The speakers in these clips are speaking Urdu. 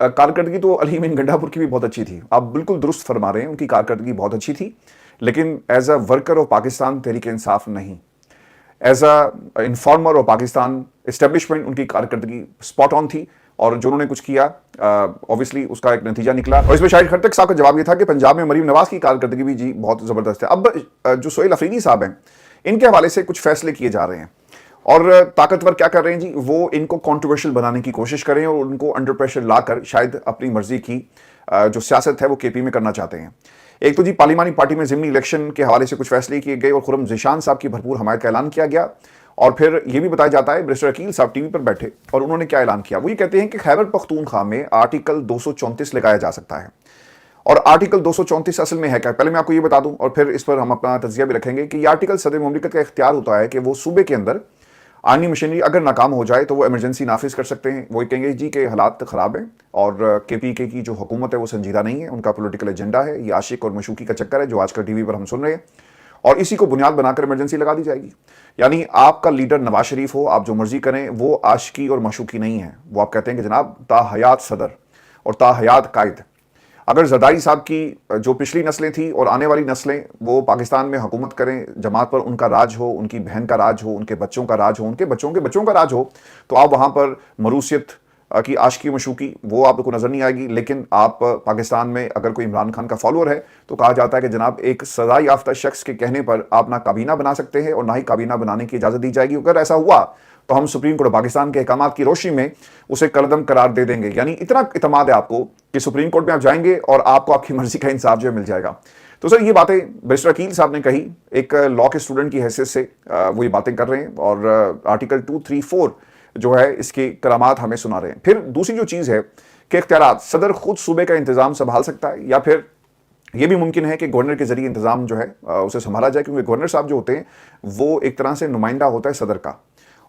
کارکردگی تو علیم ان گنڈاپور کی بھی بہت اچھی تھی، آپ بالکل درست فرما رہے ہیں، ان کی کارکردگی بہت اچھی تھی، لیکن as a worker of Pakistan Tehreek Insaf نہیں، as an informer of Pakistan establishment ان کی کارکردگی اسپاٹ آن تھی، اور جو انہوں نے کچھ کیا اوبیسلی اس کا ایک نتیجہ نکلا. اور اس میں شاہد خٹک صاحب کا جواب یہ تھا کہ پنجاب میں مریم نواز کی کارکردگی بھی جی بہت زبردست ہے. اب جو سہیل افریدی صاحب ہیں ان کے حوالے سے کچھ فیصلے کیے جا رہے ہیں، اور طاقتور کیا کر رہے ہیں جی، وہ ان کو کنٹروورشل بنانے کی کوشش کریں اور ان کو انڈر پریشر لا کر شاید اپنی مرضی کی جو سیاست ہے وہ کے پی میں کرنا چاہتے ہیں. ایک تو جی پارلیمانی پارٹی میں ضمنی الیکشن کے حوالے سے کچھ فیصلے کیے گئے اور خرم ذیشان صاحب کی بھرپور حمایت کا اعلان کیا گیا. اور پھر یہ بھی بتایا جاتا ہے برسٹر عقیل صاحب ٹی وی پر بیٹھے اور انہوں نے کیا اعلان کیا، وہ یہ کہتے ہیں کہ خیبر پختونخوا میں آرٹیکل 234 لگایا جا سکتا ہے. اور آرٹیکل 234 اصل میں ہے کیا، پہلے میں آپ کو یہ بتا دوں اور پھر اس پر ہم اپنا تجزیہ بھی رکھیں گے کہ یہ آرٹیکل صدر مملکت کا اختیار ہوتا ہے کہ وہ صوبے کے اندر آئینی مشینری اگر ناکام ہو جائے تو وہ ایمرجنسی نافذ کر سکتے ہیں. وہ کہیں گے جی کہ حالات خراب ہیں اور کے پی کے کی جو حکومت ہے وہ سنجیدہ نہیں ہے، ان کا پولیٹیکل ایجنڈا ہے، یہ عاشق اور مشوقی کا چکر ہے جو آج کل ٹی وی پر ہم سن رہے ہیں، اور اسی کو بنیاد بنا کر ایمرجنسی لگا دی جائے گی. یعنی آپ کا لیڈر نواز شریف ہو، آپ جو مرضی کریں، وہ عاشقی اور مشوقی نہیں ہے، وہ آپ کہتے ہیں کہ جناب تا حیات صدر اور تا حیات قائد. اگر زرداری صاحب کی جو پچھلی نسلیں تھیں اور آنے والی نسلیں وہ پاکستان میں حکومت کریں، جماعت پر ان کا راج ہو، ان کی بہن کا راج ہو، ان کے بچوں کا راج ہو، ان کے بچوں کے بچوں کا راج ہو، تو آپ وہاں پر مروثیت کی عاشقی مشوقی وہ آپ کو نظر نہیں آئے گی. لیکن آپ پاکستان میں اگر کوئی عمران خان کا فالوور ہے تو کہا جاتا ہے کہ جناب ایک سزا یافتہ شخص کے کہنے پر آپ نہ کابینہ بنا سکتے ہیں اور نہ ہی کابینہ بنانے کی اجازت دی جائے گی. اگر ایسا ہوا تو ہم سپریم کورٹ پاکستان کے احکامات کی روشنی میں اسے کردم قرار دے دیں گے. یعنی اتنا اعتماد ہے آپ کو کہ سپریم کورٹ میں آپ جائیں گے اور آپ کو آپ کی مرضی کا انصاف جو مل جائے گا. تو سر یہ باتیں بیرسٹر عقیل صاحب نے کہی، ایک لا کے اسٹوڈنٹ کی حیثیت سے وہ یہ باتیں کر رہے ہیں اور آرٹیکل 234 جو ہے اس کی کرامات ہمیں سنا رہے ہیں. پھر دوسری جو چیز ہے کہ اختیارات، صدر خود صوبے کا انتظام سنبھال سکتا ہے یا پھر یہ بھی ممکن ہے کہ گورنر کے ذریعے انتظام جو ہے اسے سنبھالا جائے، کیونکہ گورنر صاحب جو ہوتے ہیں وہ ایک طرح سے نمائندہ ہوتا ہے صدر کا،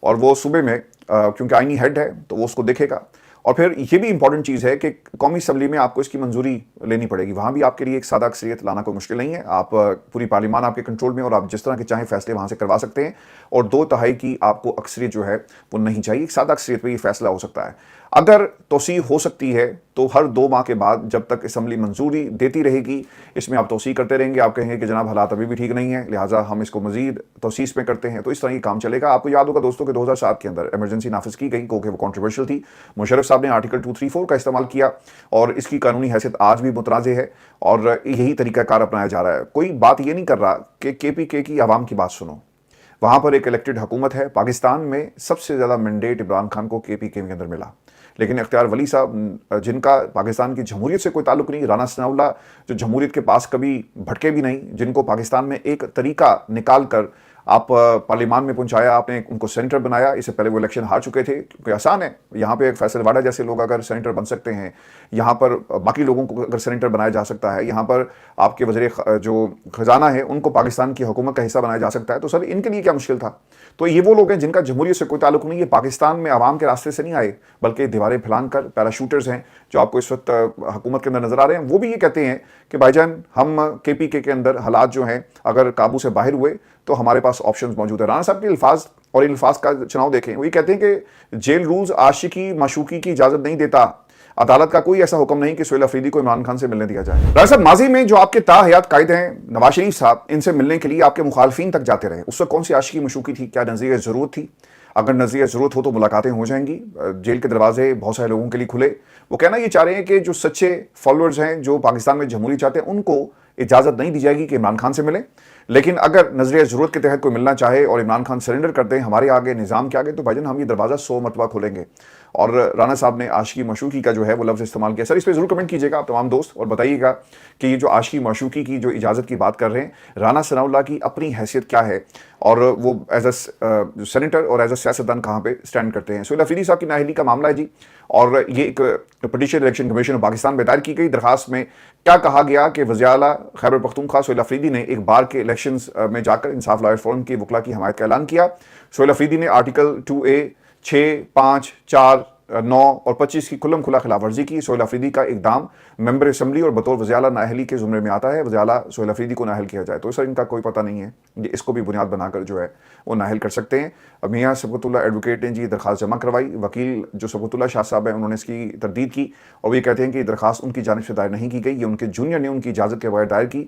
اور وہ صوبے میں کیونکہ آئینی ہیڈ ہے تو وہ اس کو دیکھے گا. اور پھر یہ بھی امپورٹنٹ چیز ہے کہ قومی اسمبلی میں آپ کو اس کی منظوری لینی پڑے گی، وہاں بھی آپ کے لیے ایک سادہ اکثریت لانا کوئی مشکل نہیں ہے. آپ پوری پارلیمان آپ کے کنٹرول میں اور آپ جس طرح کے چاہیں فیصلے وہاں سے کروا سکتے ہیں، اور 2/3 کی آپ کو اکثریت جو ہے وہ نہیں چاہیے، ایک سادہ اکثریت پہ یہ فیصلہ ہو سکتا ہے. اگر توسیع ہو سکتی ہے تو ہر 2 ماہ کے بعد جب تک اسمبلی منظوری دیتی رہے گی اس میں آپ توسیع کرتے رہیں گے. آپ کہیں گے کہ جناب حالات ابھی بھی ٹھیک نہیں ہیں لہٰذا ہم اس کو مزید توسیع میں کرتے ہیں، تو اس طرح یہ کام چلے گا. آپ کو یاد ہوگا دوستوں کہ 2007 کے اندر ایمرجنسی نافذ کی گئی کیونکہ وہ کنٹروورشل تھی. مشرف صاحب نے آرٹیکل 234 کا استعمال کیا اور اس کی قانونی حیثیت آج بھی متنازع ہے اور یہی طریقہ کار اپنایا جا رہا ہے. کوئی بات یہ نہیں کر رہا کہ کے پی کے کی عوام کی بات سنو، وہاں پر ایک الیکٹڈ حکومت ہے. پاکستان میں سب سے زیادہ مینڈیٹ عمران خان کو کے پی کے اندر ملا، لیکن اختیار ولی صاحب جن کا پاکستان کی جمہوریت سے کوئی تعلق نہیں، رانا ثناء اللہ جو جمہوریت کے پاس کبھی بھٹکے بھی نہیں، جن کو پاکستان میں ایک طریقہ نکال کر آپ پارلیمان میں پہنچایا، آپ نے ان کو سینیٹر بنایا. اس سے پہلے وہ الیکشن ہار چکے تھے کیونکہ آسان ہے یہاں پہ ایک فیصل واڈا جیسے لوگ اگر سینیٹر بن سکتے ہیں، یہاں پر باقی لوگوں کو اگر سینیٹر بنایا جا سکتا ہے، یہاں پر آپ کے وزیر جو خزانہ ہے ان کو پاکستان کی حکومت کا حصہ بنایا جا سکتا ہے، تو سر ان کے لیے کیا مشکل تھا؟ تو یہ وہ لوگ ہیں جن کا جمہوریت سے کوئی تعلق نہیں، یہ پاکستان میں عوام کے راستے سے نہیں آئے بلکہ دیواریں پھلان کر پیراشوٹرز ہیں جو آپ کو اس وقت حکومت کے اندر نظر آ رہے ہیں. وہ بھی یہ کہتے ہیں کہ بھائی جان ہم کے پی کے اندر حالات جو ہیں اگر قابو سے باہر ہوئے تو ہمارے پاس آپشنز موجود ہیں. رانا صاحب کے الفاظ اور الفاظ کا چناؤ دیکھیں، وہ یہ کہتے ہیں کہ جیل رولز عاشقی مشوقی کی اجازت نہیں دیتا، عدالت کا کوئی ایسا حکم نہیں کہ سہیل افریدی کو عمران خان سے ملنے دیا جائے. رانا صاحب ماضی میں جو آپ کے تا حیات قائد ہیں نواز شریف صاحب، ان سے ملنے کے لیے آپ کے مخالفین تک جاتے رہے، اس وقت کون سی عاشقی مشوقی تھی؟ کیا نظریہ ضرورت تھی؟ اگر نظریہ ضرورت ہو تو ملاقاتیں ہو جائیں گی، جیل کے دروازے بہت سارے لوگوں کے لیے کھلے. وہ کہنا یہ چاہ رہے ہیں کہ جو سچے فالوورز ہیں جو پاکستان میں جمہوری چاہتے ہیں ان کو اجازت نہیں دی جائے گی کہ عمران خان سے ملیں، لیکن اگر نظریہ ضرورت کے تحت کوئی ملنا چاہے اور عمران خان سرنڈر کر دیں ہمارے آگے نظام کے آگے تو بھائی جان ہم یہ دروازہ 100 مرتبہ کھولیں گے. اور رانا صاحب نے عاشقی مشوقی کا جو ہے وہ لفظ استعمال کیا. سر اس پہ ضرور کمنٹ کیجیے گا آپ تمام دوست اور بتائیے گا کہ یہ جو عاشقی مشوقی کی جو اجازت کی بات کر رہے ہیں، رانا ثناء اللہ کی اپنی حیثیت کیا ہے اور وہ ایز اے سینیٹر اور ایز اے سیاستدان کہاں پہ سٹینڈ کرتے ہیں. سہیل افریدی صاحب کی نااہلی کا معاملہ ہے جی، اور یہ ایک petition election commission of Pakistan میں دائر کی گئی درخواست میں کیا کہا گیا کہ وزیر اعلیٰ خیبر پختونخوا سہیل افریدی نے ایک بار کے الیکشنز میں جا کر انصاف لائر فورم کے وکلا کی حمایت کا اعلان کیا. سہیل افریدی نے آرٹیکل 2A 6, 5, 4 9 اور 25 کی کھلم کھلا خلاف ورزی کی۔ سہیل آفریدی کا اقدام ممبر اسمبلی اور بطور وزیر اعلیٰ نااہلی کے زمرے میں آتا ہے، وزیر اعلیٰ سہیل آفریدی کو نااہل کیا جائے تو سر ان کا کوئی پتہ نہیں ہے، یہ اس کو بھی بنیاد بنا کر جو ہے وہ نااہل کر سکتے ہیں۔ میاں صبغت اللہ ایڈوکیٹ نے جی درخواست جمع کروائی، وکیل جو صبغت اللہ شاہ صاحب ہیں انہوں نے اس کی تردید کی اور وہ یہ کہتے ہیں کہ یہ درخواست ان کی جانب سے دائر نہیں کی گئی، یہ ان کے جونیئر نے ان کی اجازت کے بغیر دائر کی۔